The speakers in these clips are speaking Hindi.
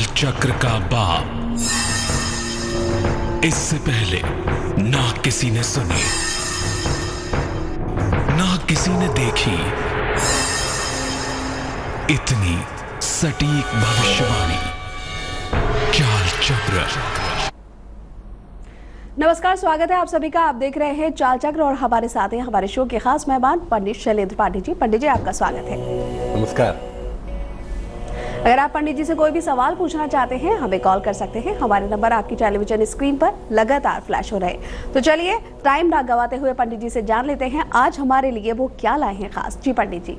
काल चक्र का बाप। इससे पहले ना किसी ने सुनी, ना किसी ने देखी इतनी सटीक भविष्यवाणी। काल चक्र। नमस्कार, स्वागत है आप सभी का। आप देख रहे हैं चाल चक्र और हमारे साथ हैं हमारे शो के खास मेहमान पंडित शैलेंद्र पांडे जी। पंडित जी, आपका स्वागत है। नमस्कार। अगर आप पंडित जी से कोई भी सवाल पूछना चाहते हैं हमें कॉल कर सकते हैं। हमारे नंबर आपकी टेलीविजन स्क्रीन पर लगातार फ्लैश हो रहे हैं। तो चलिए टाइम ना गवाते हुए पंडित जी से जान लेते हैं आज हमारे लिए वो क्या लाए हैं खास। जी पंडित जी।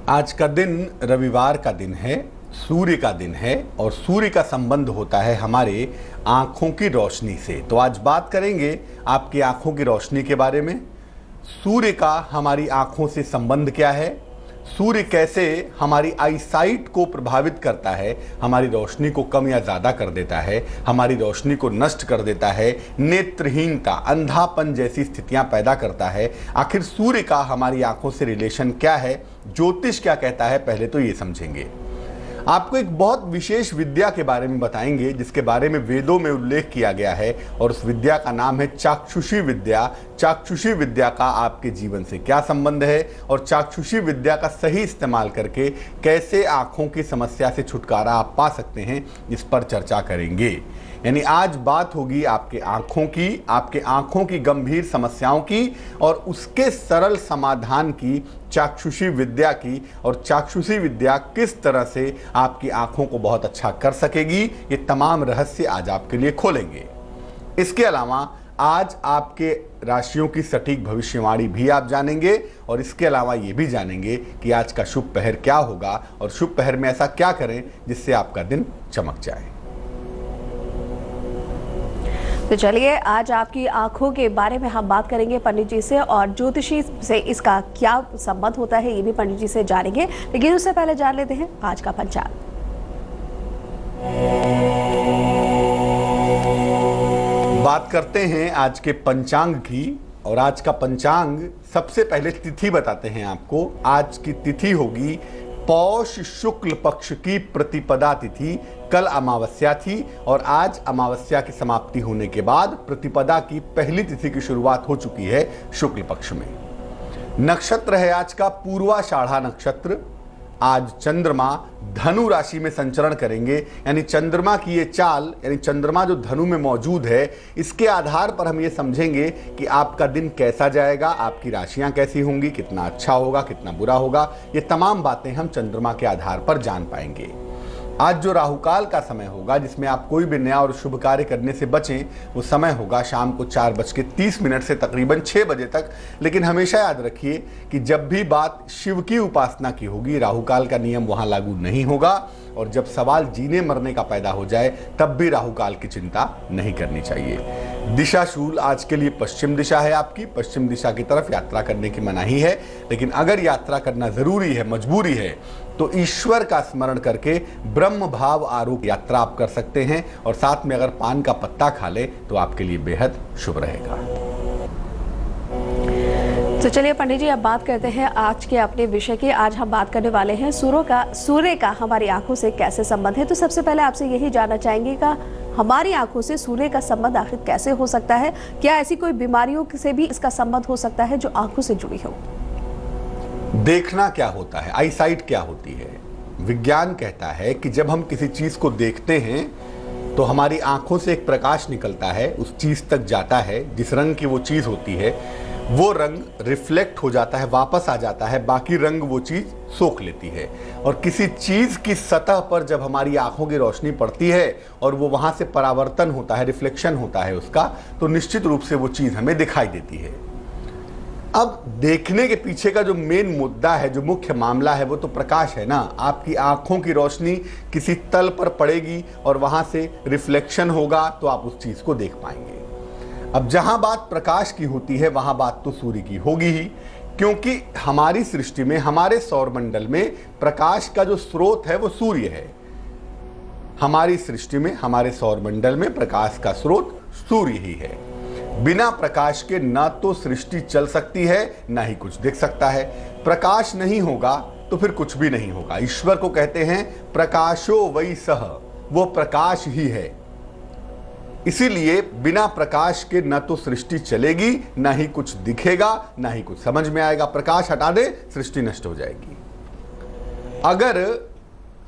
आज का दिन रविवार का दिन है, सूर्य का दिन है और सूर्य का संबंध होता है हमारे आंखों की रोशनी से। तो आज बात करेंगे आपकी आंखों की रोशनी के बारे में। सूर्य का हमारी आंखों से संबंध क्या है, सूर्य कैसे हमारी आईसाइट को प्रभावित करता है, हमारी रोशनी को कम या ज़्यादा कर देता है, हमारी रोशनी को नष्ट कर देता है, नेत्रहीनता, अंधापन जैसी स्थितियां पैदा करता है। आखिर सूर्य का हमारी आंखों से रिलेशन क्या है, ज्योतिष क्या कहता है, पहले तो ये समझेंगे। आपको एक बहुत विशेष विद्या के बारे में बताएंगे जिसके बारे में वेदों में उल्लेख किया गया है और उस विद्या का नाम है चाक्षुषी विद्या। चाक्षुषी विद्या का आपके जीवन से क्या संबंध है और चाक्षुषी विद्या का सही इस्तेमाल करके कैसे आंखों की समस्या से छुटकारा आप पा सकते हैं, इस पर चर्चा करेंगे। यानी आज बात होगी आपके आंखों की, आपके आंखों की गंभीर समस्याओं की और उसके सरल समाधान की, चाक्षुषी विद्या की। और चाक्षुषी विद्या किस तरह से आपकी आंखों को बहुत अच्छा कर सकेगी, ये तमाम रहस्य आज आपके लिए खोलेंगे। इसके अलावा आज आपके राशियों की सटीक भविष्यवाणी भी आप जानेंगे और इसके अलावा ये भी जानेंगे कि आज का शुभ पहर क्या होगा और शुभ पहर में ऐसा क्या करें जिससे आपका दिन चमक जाए। तो चलिए आज आपकी आंखों के बारे में हम बात करेंगे पंडित जी से और ज्योतिषी से इसका क्या संबंध होता है ये भी पंडित जी से जानेंगे। लेकिन उससे पहले जान लेते हैं आज का पंचांग। बात करते हैं आज के पंचांग की और आज का पंचांग सबसे पहले तिथि बताते हैं आपको। आज की तिथि होगी पौष शुक्ल पक्ष की प्रतिपदा तिथि। कल अमावस्या थी और आज अमावस्या की समाप्ति होने के बाद प्रतिपदा की पहली तिथि की शुरुआत हो चुकी है शुक्ल पक्ष में। नक्षत्र है आज का पूर्वाषाढ़ा नक्षत्र। आज चंद्रमा धनु राशि में संचरण करेंगे, यानी चंद्रमा की ये चाल, यानी चंद्रमा जो धनु में मौजूद है, इसके आधार पर हम ये समझेंगे कि आपका दिन कैसा जाएगा, आपकी राशियां कैसी होंगी, कितना अच्छा होगा, कितना बुरा होगा। ये तमाम बातें हम चंद्रमा के आधार पर जान पाएंगे। आज जो राहुकाल का समय होगा जिसमें आप कोई भी नया और शुभ कार्य करने से बचें, वो समय होगा शाम को 4:30 से तकरीबन 6 बजे तक। लेकिन हमेशा याद रखिए कि जब भी बात शिव की उपासना की होगी, राहुकाल का नियम वहां लागू नहीं होगा और जब सवाल जीने मरने का पैदा हो जाए तब भी राहुकाल की चिंता नहीं करनी चाहिए। दिशाशूल आज के लिए पश्चिम दिशा है आपकी। पश्चिम दिशा की तरफ यात्रा करने की मनाही है, लेकिन अगर यात्रा करना जरूरी है, मजबूरी है, तो ईश्वर का स्मरण करके ब्रह्म भाव आरूप यात्रा आप कर सकते हैं और साथ में अगर पान का पत्ता खा ले तो आपके लिए बेहद शुभ रहेगा। तो चलिए पंडित जी अब बात करते हैं आज के अपने विषय की। आज हम बात करने वाले हैं सूर्य का हमारी आंखों से कैसे संबंध है। तो सबसे पहले आपसे यही जानना चाहेंगे कि हमारी आंखों से सूर्य का संबंध आखिर कैसे हो सकता है? क्या ऐसी कोई बीमारियों से भी इसका संबंध हो सकता है जो आंखों से जुड़ी हो? देखना क्या होता है, आईसाइट क्या होती है? विज्ञान कहता है कि जब हम किसी चीज को देखते हैं तो हमारी आंखों से एक प्रकाश निकलता है, उस चीज तक जाता है, जिस रंग की वो चीज होती है वो रंग रिफ्लेक्ट हो जाता है, वापस आ जाता है, बाकी रंग वो चीज सोख लेती है। और किसी चीज की सतह पर जब हमारी आंखों की रोशनी पड़ती है और वो वहां से परावर्तन होता है, रिफ्लेक्शन होता है उसका, तो निश्चित रूप से वो चीज हमें दिखाई देती है। अब देखने के पीछे का जो मेन मुद्दा है, जो मुख्य मामला है, वो तो प्रकाश है ना। आपकी आंखों की रोशनी किसी तल पर पड़ेगी और वहां से रिफ्लेक्शन होगा तो आप उस चीज को देख पाएंगे। अब जहां बात प्रकाश की होती है वहां बात तो सूर्य की होगी ही, क्योंकि हमारी सृष्टि में, हमारे सौरमंडल में प्रकाश का जो स्रोत है वो सूर्य है। हमारी सृष्टि में, हमारे सौरमंडल में प्रकाश का स्रोत सूर्य ही है। बिना प्रकाश के ना तो सृष्टि चल सकती है ना ही कुछ दिख सकता है। प्रकाश नहीं होगा तो फिर कुछ भी नहीं होगा। ईश्वर को कहते हैं प्रकाशो वै सह, वो प्रकाश ही है। इसीलिए बिना प्रकाश के न तो सृष्टि चलेगी, ना ही कुछ दिखेगा, ना ही कुछ समझ में आएगा। प्रकाश हटा दे, सृष्टि नष्ट हो जाएगी। अगर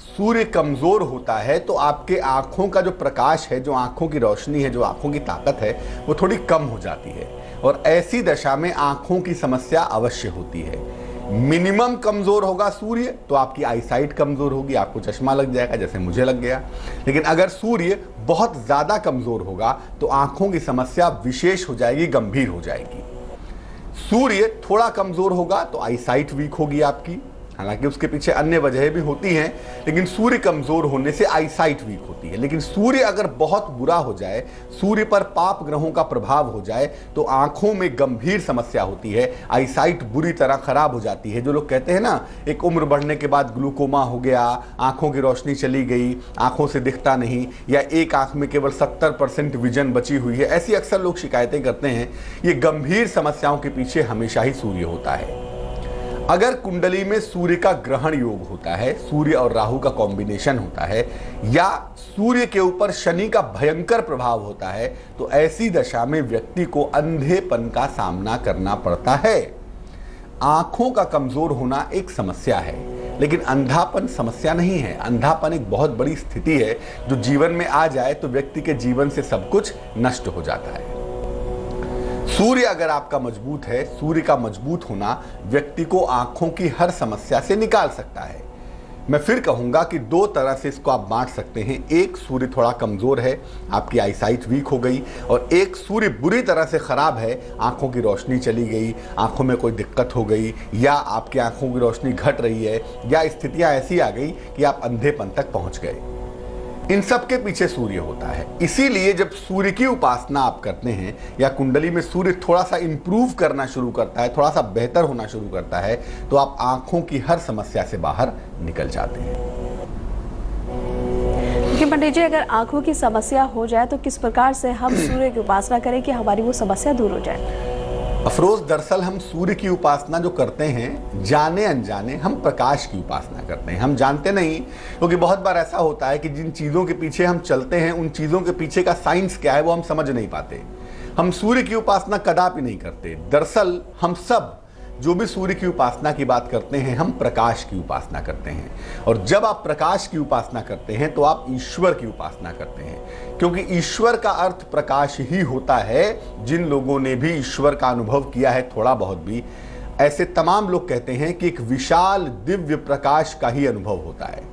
सूर्य कमजोर होता है तो आपके आंखों का जो प्रकाश है, जो आंखों की रोशनी है, जो आंखों की ताकत है, वो थोड़ी कम हो जाती है और ऐसी दशा में आंखों की समस्या अवश्य होती है। मिनिमम कमजोर होगा सूर्य तो आपकी आईसाइट कमजोर होगी, आपको चश्मा लग जाएगा जैसे मुझे लग गया। लेकिन अगर सूर्य बहुत ज्यादा कमजोर होगा तो आंखों की समस्या विशेष हो जाएगी, गंभीर हो जाएगी। सूर्य थोड़ा कमजोर होगा तो आईसाइट वीक होगी आपकी, हालांकि उसके पीछे अन्य वजहें भी होती हैं, लेकिन सूर्य कमजोर होने से आईसाइट वीक होती है। लेकिन सूर्य अगर बहुत बुरा हो जाए, सूर्य पर पाप ग्रहों का प्रभाव हो जाए तो आंखों में गंभीर समस्या होती है, आईसाइट बुरी तरह खराब हो जाती है। जो लोग कहते हैं ना, एक उम्र बढ़ने के बाद ग्लूकोमा हो गया, आंखों की रोशनी चली गई, आंखों से दिखता नहीं, या एक आंख में केवल 70% विजन बची हुई है, ऐसी अक्सर लोग शिकायतें करते हैं। ये गंभीर समस्याओं के पीछे हमेशा ही सूर्य होता है। अगर कुंडली में सूर्य का ग्रहण योग होता है, सूर्य और राहु का कॉम्बिनेशन होता है, या सूर्य के ऊपर शनि का भयंकर प्रभाव होता है, तो ऐसी दशा में व्यक्ति को अंधेपन का सामना करना पड़ता है। आंखों का कमजोर होना एक समस्या है, लेकिन अंधापन समस्या नहीं है। अंधापन एक बहुत बड़ी स्थिति है जो जीवन में आ जाए तो व्यक्ति के जीवन से सब कुछ नष्ट हो जाता है। सूर्य अगर आपका मजबूत है, सूर्य का मजबूत होना व्यक्ति को आंखों की हर समस्या से निकाल सकता है। मैं फिर कहूंगा कि दो तरह से इसको आप बांट सकते हैं। एक, सूर्य थोड़ा कमजोर है, आपकी आईसाइट वीक हो गई, और एक, सूर्य बुरी तरह से खराब है, आंखों की रोशनी चली गई, आंखों में कोई दिक्कत हो गई, या आपकी आंखों की रोशनी घट रही है, या स्थितियां ऐसी आ गई कि आप अंधेपन तक पहुंच गए। इन सब के पीछे सूर्य होता है। इसीलिए जब सूर्य की उपासना आप करते हैं या कुंडली में सूर्य थोड़ा सा इंप्रूव करना शुरू करता है, थोड़ा सा बेहतर होना शुरू करता है, तो आप आंखों की हर समस्या से बाहर निकल जाते हैं। लेकिन पंडित जी, अगर आंखों की समस्या हो जाए तो किस प्रकार से हम सूर्य की उपासना करें कि हमारी वो समस्या दूर हो जाए? अफरोज, दरअसल हम सूर्य की उपासना जो करते हैं, जाने अनजाने हम प्रकाश की उपासना करते हैं। हम जानते नहीं, क्योंकि बहुत बार ऐसा होता है कि जिन चीज़ों के पीछे हम चलते हैं, उन चीज़ों के पीछे का साइंस क्या है वो हम समझ नहीं पाते। हम सूर्य की उपासना कदापि नहीं करते। दरअसल हम सब जो भी सूर्य की उपासना की बात करते हैं, हम प्रकाश की उपासना करते हैं। और जब आप प्रकाश की उपासना करते हैं तो आप ईश्वर की उपासना करते हैं, क्योंकि ईश्वर का अर्थ प्रकाश ही होता है। जिन लोगों ने भी ईश्वर का अनुभव किया है, थोड़ा बहुत भी, ऐसे तमाम लोग कहते हैं कि एक विशाल दिव्य प्रकाश का ही अनुभव होता है।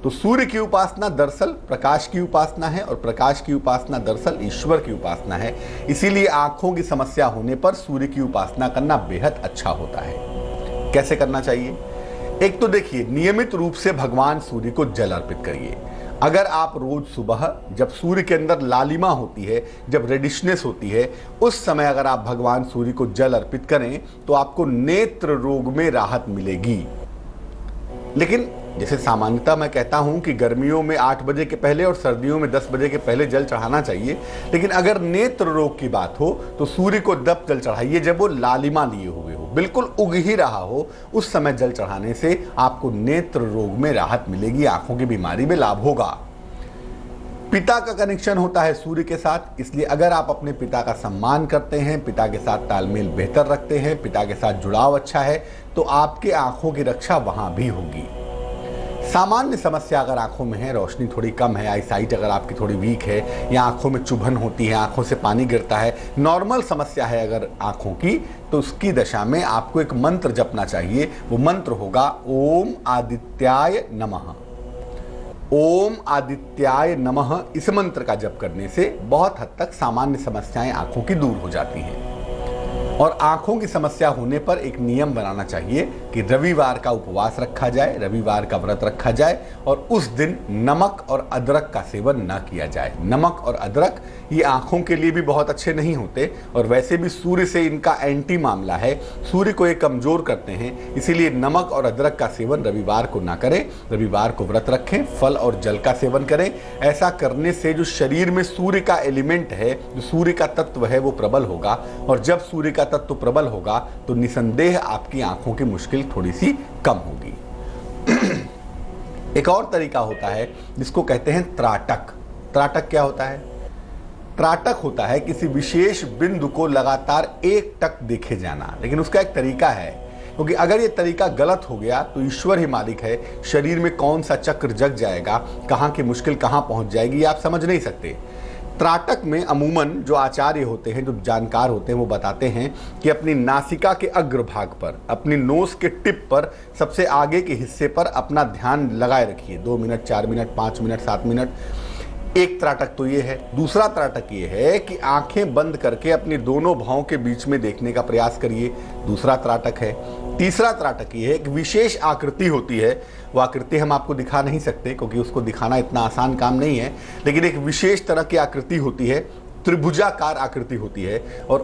तो सूर्य की उपासना दरअसल प्रकाश की उपासना है, और प्रकाश की उपासना दरअसल ईश्वर की उपासना है। इसीलिए आंखों की समस्या होने पर सूर्य की उपासना करना बेहद अच्छा होता है। कैसे करना चाहिए? एक तो देखिए, नियमित रूप से भगवान सूर्य को जल अर्पित करिए। अगर आप रोज सुबह, जब सूर्य के अंदर लालिमा होती है, जब रेडिशनेस होती है, उस समय अगर आप भगवान सूर्य को जल अर्पित करें तो आपको नेत्र रोग में राहत मिलेगी। लेकिन जैसे सामान्यतः मैं कहता हूं कि गर्मियों में 8 बजे के पहले और सर्दियों में 10 बजे के पहले जल चढ़ाना चाहिए, लेकिन अगर नेत्र रोग की बात हो तो सूर्य को तब जल चढ़ाइए जब वो लालिमा लिए हुए हो, बिल्कुल उग ही रहा हो। उस समय जल चढ़ाने से आपको नेत्र रोग में राहत मिलेगी, आंखों की बीमारी में लाभ होगा। पिता का कनेक्शन होता है सूर्य के साथ, इसलिए अगर आप अपने पिता का सम्मान करते हैं, पिता के साथ तालमेल बेहतर रखते हैं, पिता के साथ जुड़ाव अच्छा है, तो आपके आंखों की रक्षा वहां भी होगी। सामान्य समस्या अगर आंखों में है, रोशनी थोड़ी कम है, आईसाइट अगर आपकी थोड़ी वीक है, या आंखों में चुभन होती है, आंखों से पानी गिरता है, नॉर्मल समस्या है अगर आंखों की, तो उसकी दशा में आपको एक मंत्र जपना चाहिए। वो मंत्र होगा ओम आदित्याय नमः। ओम आदित्याय नमः, इस मंत्र का जप करने से बहुत हद तक सामान्य समस्याएं आंखों की दूर हो जाती हैं। और आंखों की समस्या होने पर एक नियम बनाना चाहिए कि रविवार का उपवास रखा जाए, रविवार का व्रत रखा जाए, और उस दिन नमक और अदरक का सेवन न किया जाए। नमक और अदरक ये आंखों के लिए भी बहुत अच्छे नहीं होते, और वैसे भी सूर्य से इनका एंटी मामला है, सूर्य को ये कमजोर करते हैं। इसीलिए नमक और अदरक का सेवन रविवार को ना करें, रविवार को व्रत रखें, फल और जल का सेवन करें। ऐसा करने से जो शरीर में सूर्य का एलिमेंट है, जो सूर्य का तत्व है, वो प्रबल होगा, और जब सूर्य का तत्व प्रबल होगा तो निसंदेह आपकी आंखों की मुश्किल थोड़ी सी कम होगी। एक और तरीका होता है जिसको कहते हैं त्राटक। त्राटक क्या होता है? त्राटक होता है किसी विशेष बिंदु को लगातार एक टक देखे जाना, लेकिन उसका एक तरीका है, क्योंकि अगर ये तरीका गलत हो गया तो ईश्वर ही मालिक है, शरीर में कौन सा चक्र जग जाएगा, कहाँ की मुश्किल कहाँ पहुँच जाएगी, ये आप समझ नहीं सकते। त्राटक में अमूमन जो आचार्य होते हैं, जो जानकार होते हैं, वो बताते हैं कि अपनी नासिका के अग्रभाग पर, अपनी नोज के टिप पर, सबसे आगे के हिस्से पर अपना ध्यान लगाए रखिए। 2 मिनट, 4 मिनट, 5 मिनट, 7 मिनट। एक त्राटक तो ये है। दूसरा त्राटक ये है कि आंखें बंद करके अपनी दोनों भौं के बीच में देखने का प्रयास करिए। दूसरा त्राटक है। तीसरा त्राटक ये है, एक विशेष आकृति होती है, वो आकृति हम आपको दिखा नहीं सकते क्योंकि उसको दिखाना इतना आसान काम नहीं है, लेकिन एक विशेष तरह की आकृति होती है, त्रिभुजाकार आकृति होती है, और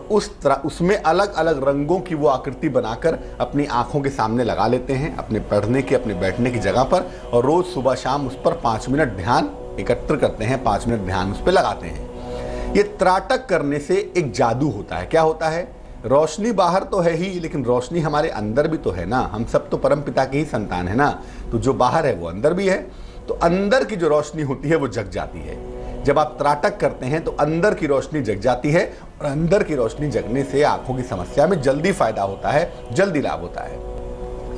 उसमें अलग अलग रंगों की वो आकृति बनाकर अपनी आंखों के सामने लगा लेते हैं, अपने पढ़ने की, अपने बैठने की जगह पर, और रोज सुबह शाम उस पर 5 मिनट ध्यान एकत्र करते हैं, 5 मिनट ध्यान उस पर लगाते हैं। ये त्राटक करने से एक जादू होता है। क्या होता है? रोशनी बाहर तो है ही, लेकिन रोशनी हमारे अंदर भी तो है ना। हम सब तो परम पिता के ही संतान है ना, तो जो बाहर है वो अंदर भी है, तो अंदर की जो रोशनी होती है वो जग जाती है। जब आप त्राटक करते हैं तो अंदर की रोशनी जग जाती है, और अंदर की रोशनी जगने से आंखों की समस्या में जल्दी फायदा होता है, जल्दी लाभ होता है।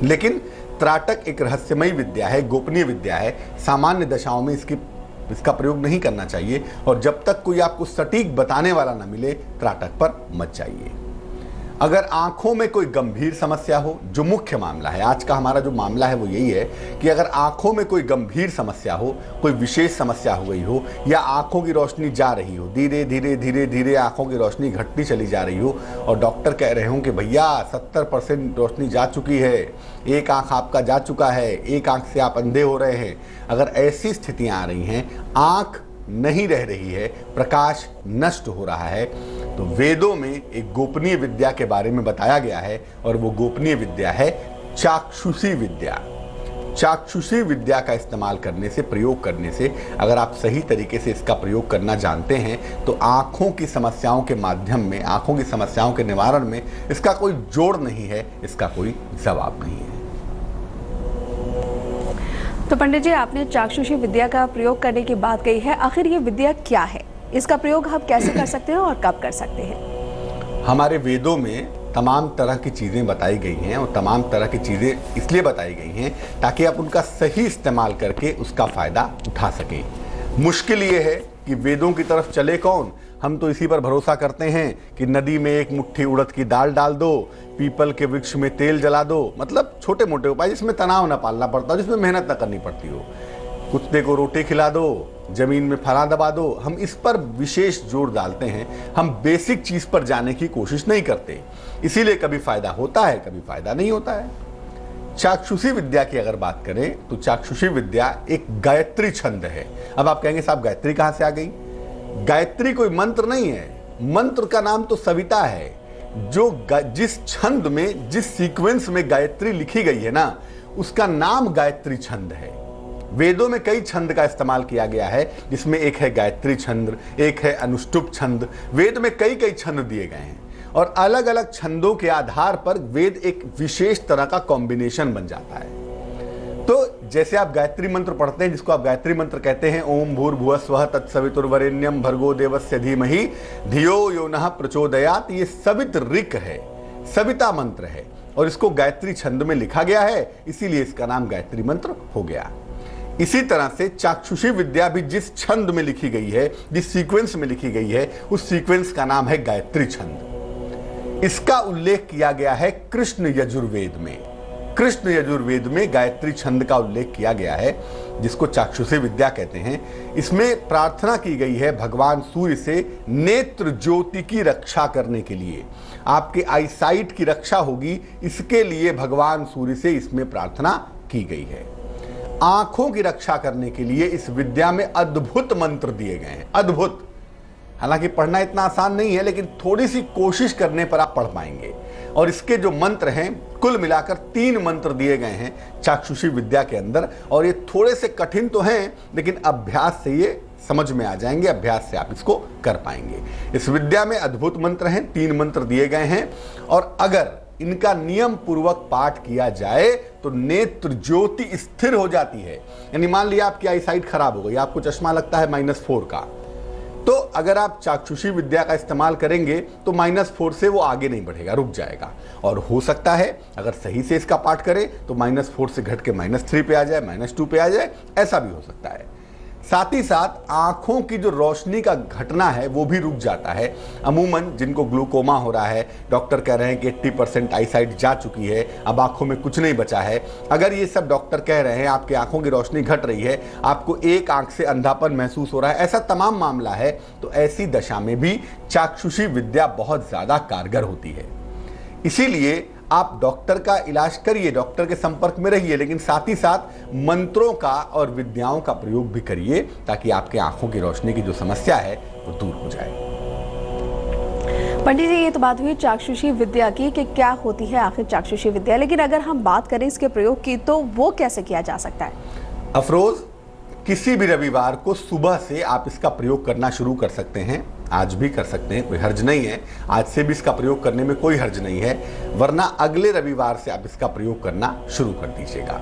लेकिन त्राटक एक रहस्यमयी विद्या है, गोपनीय विद्या है। सामान्य दशाओं में इसका प्रयोग नहीं करना चाहिए, और जब तक कोई आपको सटीक बताने वाला ना मिले, त्राटक पर मत जाइए। अगर आंखों में कोई गंभीर समस्या हो, जो मुख्य मामला है, आज का हमारा जो मामला है वो यही है कि अगर आंखों में कोई गंभीर समस्या हो, कोई विशेष समस्या हो गई हो, या आंखों की रोशनी जा रही हो, धीरे धीरे धीरे धीरे आंखों की रोशनी घटती चली जा रही हो, और डॉक्टर कह रहे हो कि भैया 70% रोशनी जा चुकी है, एक आंख आपका जा चुका है, एक आंख से आप अंधे हो रहे हैं, अगर ऐसी स्थितियां आ रही हैं, आंख नहीं रह रही है, प्रकाश नष्ट हो रहा है, तो वेदों में एक गोपनीय विद्या के बारे में बताया गया है, और वो गोपनीय विद्या है चाक्षुषी विद्या। चाक्षुषी विद्या का इस्तेमाल करने से, प्रयोग करने से, अगर आप सही तरीके से इसका प्रयोग करना जानते हैं, तो आँखों की समस्याओं के माध्यम में, आँखों की समस्याओं के निवारण में इसका कोई जोड़ नहीं है, इसका कोई जवाब नहीं है। तो पंडित जी, आपने चाक्षुषी विद्या का प्रयोग करने की बात कही है, आखिर ये विद्या क्या है? इसका प्रयोग हम कैसे कर सकते हैं और कब कर सकते हैं? हमारे वेदों में तमाम तरह की चीज़ें बताई गई हैं, और तमाम तरह की चीज़ें इसलिए बताई गई हैं ताकि आप उनका सही इस्तेमाल करके उसका फ़ायदा उठा सकें। मुश्किल ये है कि वेदों की तरफ चले कौन? हम तो इसी पर भरोसा करते हैं कि नदी में एक मुट्ठी उड़द की दाल डाल दो, पीपल के वृक्ष में तेल जला दो, मतलब छोटे मोटे उपाय जिसमें तनाव ना पालना पड़ता हो, जिसमें मेहनत ना करनी पड़ती हो। कुत्ते को रोटी खिला दो, जमीन में फला दबा दो, हम इस पर विशेष जोर डालते हैं। हम बेसिक चीज पर जाने की कोशिश नहीं करते, इसीलिए कभी फायदा होता है, कभी फायदा नहीं होता है। चाक्षुषी विद्या की अगर बात करें तो चाक्षुषी विद्या एक गायत्री छंद है। अब आप कहेंगे साहब गायत्री कहां से आ गई? गायत्री कोई मंत्र नहीं है, मंत्र का नाम तो सविता है। जिस छंद में, जिस सीक्वेंस में गायत्री लिखी गई है ना, उसका नाम गायत्री छंद है। वेदों में कई छंद का इस्तेमाल किया गया है, जिसमें एक है गायत्री छंद, एक है अनुष्टुप छंद। वेद में कई कई छंद दिए गए हैं, और अलग अलग छंदों के आधार पर वेद एक विशेष तरह का कॉम्बिनेशन बन जाता है। तो जैसे आप गायत्री मंत्र पढ़ते हैं, जिसको आप गायत्री मंत्र कहते हैं, ओम भूर्भुवः स्वः तत्सवितुर्वरेण्यं भर्गो देवस्य धीमहि धियो यो नः प्रचोदयात्, ये सवित ऋक है, सविता मंत्र है, और इसको गायत्री छंद में लिखा गया है, इसीलिए इसका नाम गायत्री मंत्र हो गया। इसी तरह से चाक्षुषी विद्या भी जिस छंद में लिखी गई है, जिस सीक्वेंस में लिखी गई है, उस सीक्वेंस का नाम है गायत्री छंद। इसका उल्लेख किया गया है कृष्ण यजुर्वेद में। कृष्ण यजुर्वेद में गायत्री छंद का उल्लेख किया गया है, जिसको चाक्षुषी विद्या कहते हैं। इसमें प्रार्थना की गई है भगवान सूर्य से नेत्र ज्योति की रक्षा करने के लिए, आपके आईसाइट की रक्षा होगी, इसके लिए भगवान सूर्य से इसमें प्रार्थना की गई है। आंखों की रक्षा करने के लिए इस विद्या में अद्भुत मंत्र दिए गए हैं, अद्भुत। हालांकि पढ़ना इतना आसान नहीं है, लेकिन थोड़ी सी कोशिश करने पर आप पढ़ पाएंगे। और इसके जो मंत्र हैं, कुल मिलाकर 3 मंत्र दिए गए हैं चाक्षुषी विद्या के अंदर, और ये थोड़े से कठिन तो हैं, लेकिन अभ्यास से ये समझ में आ जाएंगे, अभ्यास से आप इसको कर पाएंगे। इस विद्या में अद्भुत मंत्र हैं, 3 मंत्र दिए गए हैं, और अगर इनका नियम पूर्वक पाठ किया जाए तो नेत्र ज्योति स्थिर हो जाती है। यानी मान लिया आपकी आई साइट खराब हो गई, आपको चश्मा लगता है -4 का, तो अगर आप चाक्षुषी विद्या का इस्तेमाल करेंगे तो -4 से वो आगे नहीं बढ़ेगा, रुक जाएगा। और हो सकता है अगर सही से इसका पाठ करें तो -4 से घट के -3 पे आ जाए, -2 पे आ जाए, ऐसा भी हो सकता है। साथ ही साथ आंखों की जो रोशनी का घटना है वो भी रुक जाता है। अमूमन जिनको ग्लूकोमा हो रहा है, डॉक्टर कह रहे हैं कि 80% आई साइट जा चुकी है, अब आंखों में कुछ नहीं बचा है, अगर ये सब डॉक्टर कह रहे हैं आपकी आंखों की रोशनी घट रही है, आपको एक आंख से अंधापन महसूस हो रहा है, ऐसा तमाम मामला है, तो ऐसी दशा में भी चाक्षुषी विद्या बहुत ज़्यादा कारगर होती है। इसीलिए आप डॉक्टर का इलाज करिए, डॉक्टर के संपर्क में रहिए, लेकिन साथ ही साथ मंत्रों का और विद्याओं का प्रयोग भी करिए ताकि आपके आंखों की रोशनी की जो समस्या है वो दूर हो जाए। पंडित जी, ये तो बात हुई चाक्षुषी विद्या की कि क्या होती है आखिर चाक्षुषी विद्या, लेकिन अगर हम बात करें इसके प्रयोग की तो वो कैसे किया जा सकता है? अफरोज, किसी भी रविवार को सुबह से आप इसका प्रयोग करना शुरू कर सकते हैं, आज भी कर सकते हैं, कोई हर्ज नहीं है, आज से भी इसका प्रयोग करने में कोई हर्ज नहीं है, वरना अगले रविवार से आप इसका प्रयोग करना शुरू कर दीजिएगा।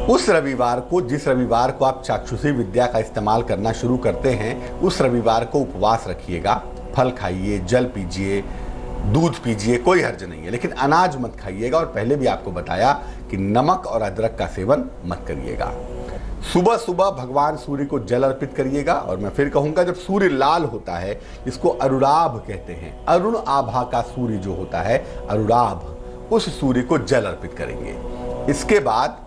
उस रविवार को, जिस रविवार को आप चाक्षुषी विद्या का इस्तेमाल करना शुरू करते हैं, उस रविवार को उपवास रखिएगा, फल खाइए, जल पीजिए, दूध पीजिए, कोई हर्ज नहीं है, लेकिन अनाज मत खाइएगा। और पहले भी आपको बताया कि नमक और अदरक का सेवन मत करिएगा। सुबह सुबह भगवान सूर्य को जल अर्पित करिएगा। और मैं फिर कहूंगा, जब सूर्य लाल होता है, इसको अरुणाभ कहते हैं, अरुण आभा का सूर्य जो होता है अरुणाभ, उस सूर्य को जल अर्पित करेंगे। इसके बाद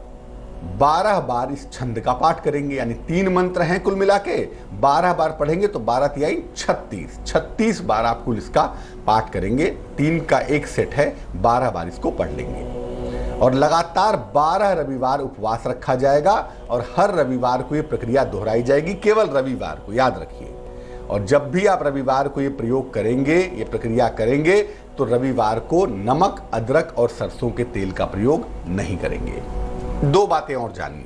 12 बार इस छंद का पाठ करेंगे, यानी 3 मंत्र हैं कुल मिला के, 12 बार पढ़ेंगे तो 12 तिहाई 36 बार आप कुल इसका पाठ करेंगे। 3 का एक सेट है, 12 बार इसको पढ़ लेंगे और लगातार 12 रविवार उपवास रखा जाएगा और हर रविवार को ये प्रक्रिया दोहराई जाएगी, केवल रविवार को, याद रखिए। और जब भी आप रविवार को ये प्रयोग करेंगे, ये प्रक्रिया करेंगे, तो रविवार को नमक, अदरक और सरसों के तेल का प्रयोग नहीं करेंगे। 2 बातें और जाननी।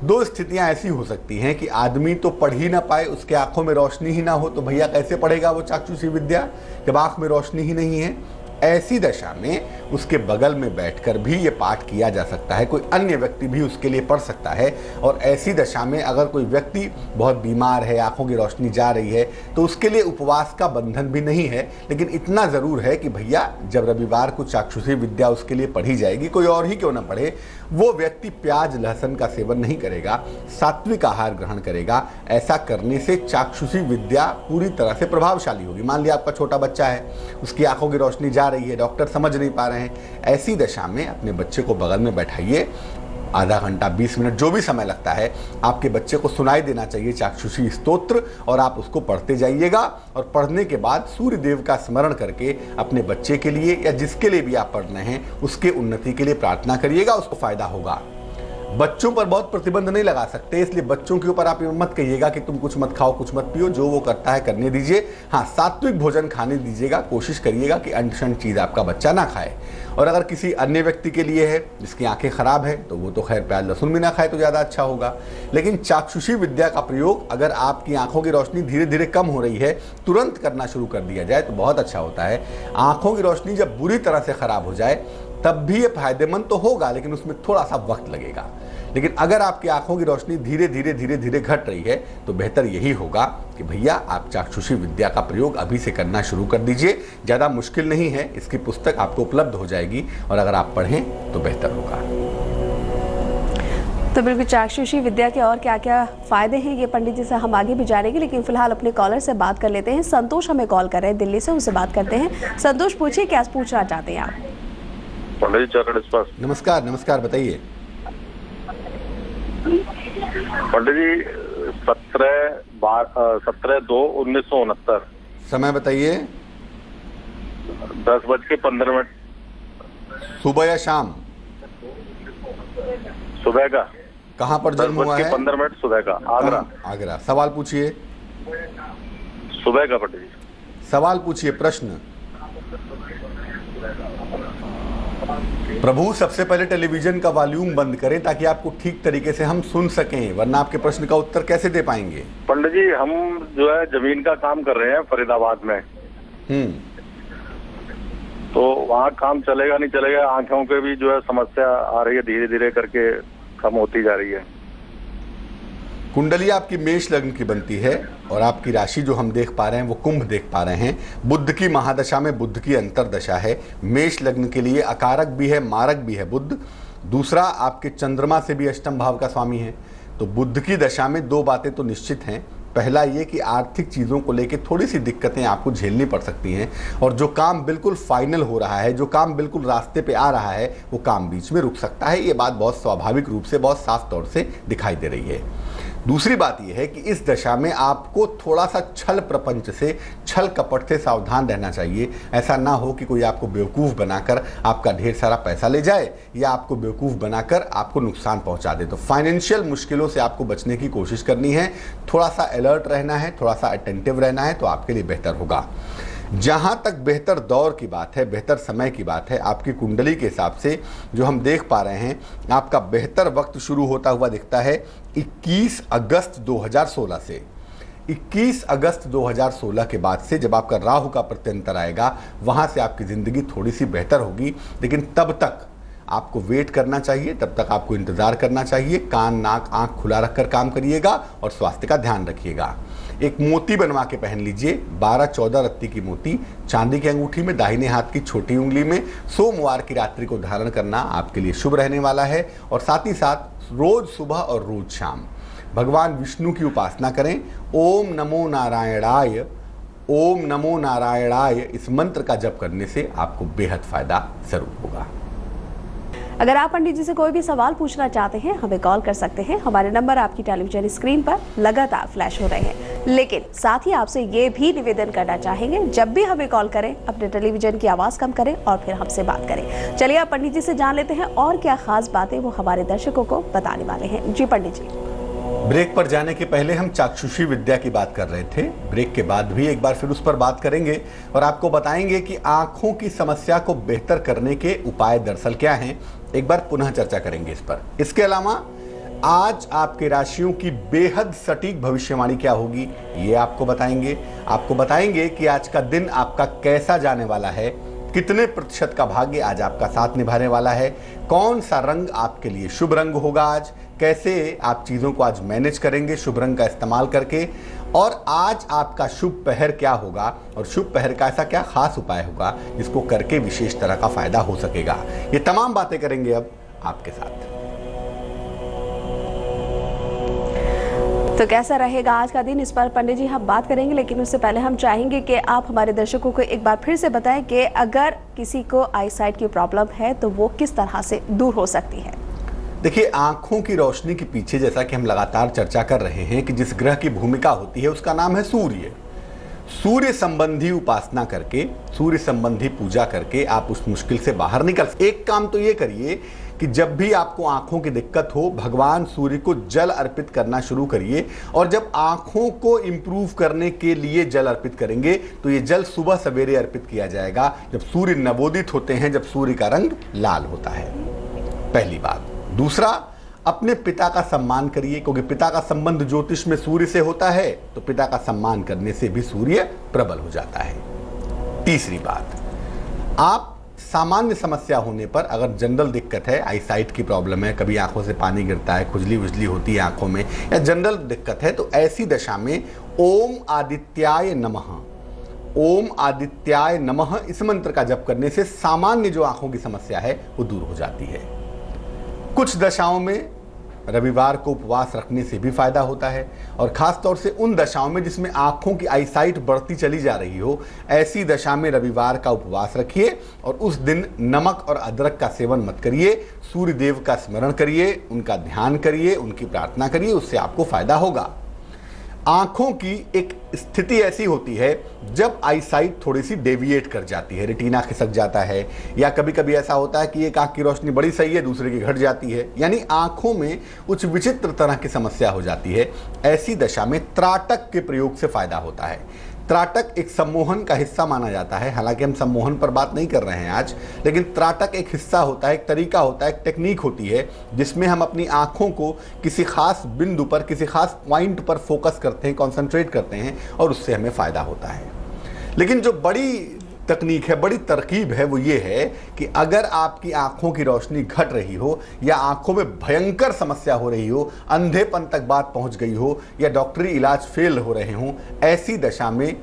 2 स्थितियां ऐसी हो सकती हैं कि आदमी तो पढ़ ही ना पाए, उसके आंखों में रोशनी ही ना हो, तो भैया कैसे पढ़ेगा वो चाक्षुषी विद्या जब आंख में रोशनी ही नहीं है। ऐसी दशा में उसके बगल में बैठकर भी ये पाठ किया जा सकता है, कोई अन्य व्यक्ति भी उसके लिए पढ़ सकता है। और ऐसी दशा में अगर कोई व्यक्ति बहुत बीमार है, आंखों की रोशनी जा रही है, तो उसके लिए उपवास का बंधन भी नहीं है, लेकिन इतना ज़रूर है कि भैया जब रविवार को चाक्षुषी विद्या उसके लिए पढ़ी जाएगी, कोई और ही क्यों ना पढ़े, वो व्यक्ति प्याज लहसुन का सेवन नहीं करेगा, सात्विक आहार ग्रहण करेगा। ऐसा करने से चाक्षुषी विद्या पूरी तरह से प्रभावशाली होगी। मान लिया आपका छोटा बच्चा है, उसकी आंखों की रोशनी जा रही है, डॉक्टर समझ नहीं पा रहे हैं, ऐसी दशा में अपने बच्चे को बगल में बैठाइए, आधा घंटा 20 मिनट जो भी समय लगता है, आपके बच्चे को सुनाई देना चाहिए चाक्षुषी स्तोत्र और आप उसको पढ़ते जाइएगा। और पढ़ने के बाद सूर्य देव का स्मरण करके अपने बच्चे के लिए या जिसके लिए भी आप पढ़ रहे हैं उसके उन्नति के लिए प्रार्थना करिएगा, उसको फायदा होगा। बच्चों पर बहुत प्रतिबंध नहीं लगा सकते, इसलिए बच्चों के ऊपर आप ये मत कहिएगा कि तुम कुछ मत खाओ, कुछ मत पियो, जो वो करता है करने दीजिए। हाँ, सात्विक भोजन खाने दीजिएगा, कोशिश करिएगा कि अनशन चीज़ आपका बच्चा ना खाए। और अगर किसी अन्य व्यक्ति के लिए है जिसकी आंखें खराब है, तो वो तो खैर प्याज लहसुन भी ना खाए तो ज़्यादा अच्छा होगा। लेकिन चाक्षुषी विद्या का प्रयोग अगर आपकी आंखों की रोशनी धीरे धीरे कम हो रही है, तुरंत करना शुरू कर दिया जाए तो बहुत अच्छा होता है। आंखों की रोशनी जब बुरी तरह से खराब हो जाए तब भी ये फायदेमंद तो होगा, लेकिन उसमें थोड़ा सा वक्त लगेगा। लेकिन अगर आपकी आंखों की रोशनी धीरे धीरे घट रही है तो बेहतर यही होगा कि भैया आप चाक्षुषी विद्या का प्रयोग अभी से करना शुरू कर दीजिए। ज़्यादा मुश्किल नहीं है, इसकी पुस्तक आपको उपलब्ध हो जाएगी और अगर आप पढ़ें तो बेहतर होगा। तो बिल्कुल चाक्षुषी विद्या के और क्या क्या फायदे हैं ये पंडित जी से हम आगे भी जानेंगे, लेकिन फिलहाल अपने कॉलर से बात कर लेते हैं। संतोष हमें कॉल कर रहे हैं दिल्ली से, उनसे बात करते हैं। संतोष, पूछिए क्या पूछना चाहते हैं आप? पंडित जी चरण स्पर्श। नमस्कार। नमस्कार, बताइए। पंडित जी 17/2/1969। समय बताइए। 10:15। सुबह या शाम? सुबह का। कहाँ पर जन्म हुआ है? 10:15 सुबह का, आगरा। आगरा। सवाल पूछिए। सुबह का पंडित जी। सवाल पूछिए, प्रश्न। प्रभु, सबसे पहले टेलीविजन का वॉल्यूम बंद करें ताकि आपको ठीक तरीके से हम सुन सकें, वरना आपके प्रश्न का उत्तर कैसे दे पाएंगे? पंडित जी, हम जो है जमीन का काम कर रहे हैं फरीदाबाद में। तो वहाँ काम चलेगा नहीं चलेगा, आंखों के भी जो है समस्या आ रही है, धीरे धीरे करके कम होती जा रही है। कुंडली आपकी मेष लग्न की बनती है और आपकी राशि जो हम देख पा रहे हैं वो कुंभ देख पा रहे हैं। बुध की महादशा में बुध की अंतरदशा है। मेष लग्न के लिए अकारक भी है, मारक भी है बुध। दूसरा, आपके चंद्रमा से भी अष्टम भाव का स्वामी है। तो बुध की दशा में दो बातें तो निश्चित हैं। पहला ये कि आर्थिक चीज़ों को लेकर थोड़ी सी दिक्कतें आपको झेलनी पड़ सकती हैं, और जो काम बिल्कुल फाइनल हो रहा है, जो काम बिल्कुल रास्ते पे आ रहा है, वो काम बीच में रुक सकता है। ये बात बहुत स्वाभाविक रूप से, बहुत साफ तौर से दिखाई दे रही है। दूसरी बात यह है कि इस दशा में आपको थोड़ा सा छल प्रपंच से, छल कपट से सावधान रहना चाहिए। ऐसा ना हो कि कोई आपको बेवकूफ़ बनाकर आपका ढेर सारा पैसा ले जाए या आपको बेवकूफ़ बनाकर आपको नुकसान पहुंचा दे। तो फाइनेंशियल मुश्किलों से आपको बचने की कोशिश करनी है, थोड़ा सा अलर्ट रहना है, थोड़ा सा अटेंटिव रहना है, तो आपके लिए बेहतर होगा। जहाँ तक बेहतर दौर की बात है, बेहतर समय की बात है, आपकी कुंडली के हिसाब से जो हम देख पा रहे हैं, आपका बेहतर वक्त शुरू होता हुआ दिखता है 21 अगस्त 2016 से। 21 अगस्त 2016 के बाद से जब आपका राहु का प्रत्यंतर आएगा, वहाँ से आपकी ज़िंदगी थोड़ी सी बेहतर होगी। लेकिन तब तक आपको वेट करना चाहिए, तब तक आपको इंतज़ार करना चाहिए। कान नाक आँख खुला रखकर काम करिएगा और स्वास्थ्य का ध्यान रखिएगा। एक मोती बनवा के पहन लीजिए, 12-14 रत्ती की मोती चांदी की अंगूठी में, दाहिने हाथ की छोटी उंगली में। सोमवार की रात्रि को धारण करना आपके लिए शुभ रहने वाला है। और साथ ही साथ रोज सुबह और रोज शाम भगवान विष्णु की उपासना करें। ओम नमो नारायणाय, ओम नमो नारायणाय, इस मंत्र का जप करने से आपको बेहद फायदा जरूर होगा। अगर आप पंडित जी से कोई भी सवाल पूछना चाहते हैं, हमें कॉल कर सकते हैं। हमारे नंबर आपकी टेलीविजन स्क्रीन पर लगातार फ्लैश हो रहे हैं। लेकिन साथ ही आपसे ये भी निवेदन करना चाहेंगे, जब भी हमें कॉल करें अपने टेलीविजन की आवाज़ कम करें और फिर हमसे बात करें। चलिए आप पंडित जी से जान लेते हैं और क्या खास बातें वो हमारे दर्शकों को बताने वाले हैं। जी पंडित जी। ब्रेक पर जाने के पहले हम चाक्षुषी विद्या की बात कर रहे थे। ब्रेक के बाद भी एक बार फिर उस पर बात करेंगे और आपको बताएंगे कि आंखों की समस्या को बेहतर करने के उपाय दरअसल क्या हैं। एक बार पुनः चर्चा करेंगे इस पर। इसके अलावा आज आपके राशियों की बेहद सटीक भविष्यवाणी क्या होगी, ये आपको बताएंगे। आपको बताएंगे कि आज का दिन आपका कैसा जाने वाला है, कितने प्रतिशत का भाग्य आज आपका साथ निभाने वाला है, कौन सा रंग आपके लिए शुभ रंग होगा आज, कैसे आप चीज़ों को आज मैनेज करेंगे शुभ रंग का इस्तेमाल करके, और आज आपका शुभ पहर क्या होगा और शुभ पहर का ऐसा क्या खास उपाय होगा जिसको करके विशेष तरह का फायदा हो सकेगा। ये तमाम बातें करेंगे अब आपके साथ। तो कैसा रहेगा आज का दिन, इस पर पंडित जी हम बात करेंगे। लेकिन उससे पहले हम चाहेंगे कि आप हमारे दर्शकों को एक बार फिर से बताएं कि अगर किसी को आई साइट की प्रॉब्लम है तो वो किस तरह से दूर हो सकती है। देखिए, आंखों की रोशनी के पीछे जैसा कि हम लगातार चर्चा कर रहे हैं कि जिस ग्रह की भूमिका होती है उसका नाम है सूर्य। सूर्य संबंधी उपासना करके, सूर्य संबंधी पूजा करके आप उस मुश्किल से बाहर निकल। एक काम तो ये करिए कि जब भी आपको आंखों की दिक्कत हो, भगवान सूर्य को जल अर्पित करना शुरू करिए। और जब आंखों को इंप्रूव करने के लिए जल अर्पित करेंगे तो ये जल सुबह सवेरे अर्पित किया जाएगा, जब सूर्य नवोदित होते हैं, जब सूर्य का रंग लाल होता है। पहली बात। दूसरा, अपने पिता का सम्मान करिए, क्योंकि पिता का संबंध ज्योतिष में सूर्य से होता है, तो पिता का सम्मान करने से भी सूर्य प्रबल हो जाता है। तीसरी बात, आप सामान्य समस्या होने पर, अगर जनरल दिक्कत है, आई साइट की प्रॉब्लम है, कभी आंखों से पानी गिरता है, खुजली वुजली होती है आंखों में, या जनरल दिक्कत है, तो ऐसी दशा में ओम आदित्याय नमः, ओम आदित्याय नमः इस मंत्र का जप करने से सामान्य जो आंखों की समस्या है वो दूर हो जाती है। कुछ दशाओं में रविवार को उपवास रखने से भी फायदा होता है, और खास तौर से उन दशाओं में जिसमें आंखों की आईसाइट बढ़ती चली जा रही हो, ऐसी दशा में रविवार का उपवास रखिए और उस दिन नमक और अदरक का सेवन मत करिए। सूर्य देव का स्मरण करिए, उनका ध्यान करिए, उनकी प्रार्थना करिए, उससे आपको फायदा होगा। आंखों की एक स्थिति ऐसी होती है जब आईसाइट थोड़ी सी डेविएट कर जाती है, रेटिना खिसक जाता है, या कभी कभी ऐसा होता है कि एक आंख की रोशनी बड़ी सही है, दूसरे की घट जाती है, यानी आंखों में कुछ विचित्र तरह की समस्या हो जाती है। ऐसी दशा में त्राटक के प्रयोग से फायदा होता है। त्राटक एक सम्मोहन का हिस्सा माना जाता है, हालांकि हम सम्मोहन पर बात नहीं कर रहे हैं आज, लेकिन त्राटक एक हिस्सा होता है, एक तरीका होता है, एक टेक्निक होती है, जिसमें हम अपनी आंखों को किसी खास बिंदु पर, किसी खास पॉइंट पर फोकस करते हैं, कॉन्सेंट्रेट करते हैं, और उससे हमें फ़ायदा होता है। लेकिन जो बड़ी तकनीक है, बड़ी तरकीब है, वो ये है कि अगर आपकी आंखों की रोशनी घट रही हो या आंखों में भयंकर समस्या हो रही हो, अंधेपन तक बात पहुंच गई हो या डॉक्टरी इलाज फेल हो रहे हों, ऐसी दशा में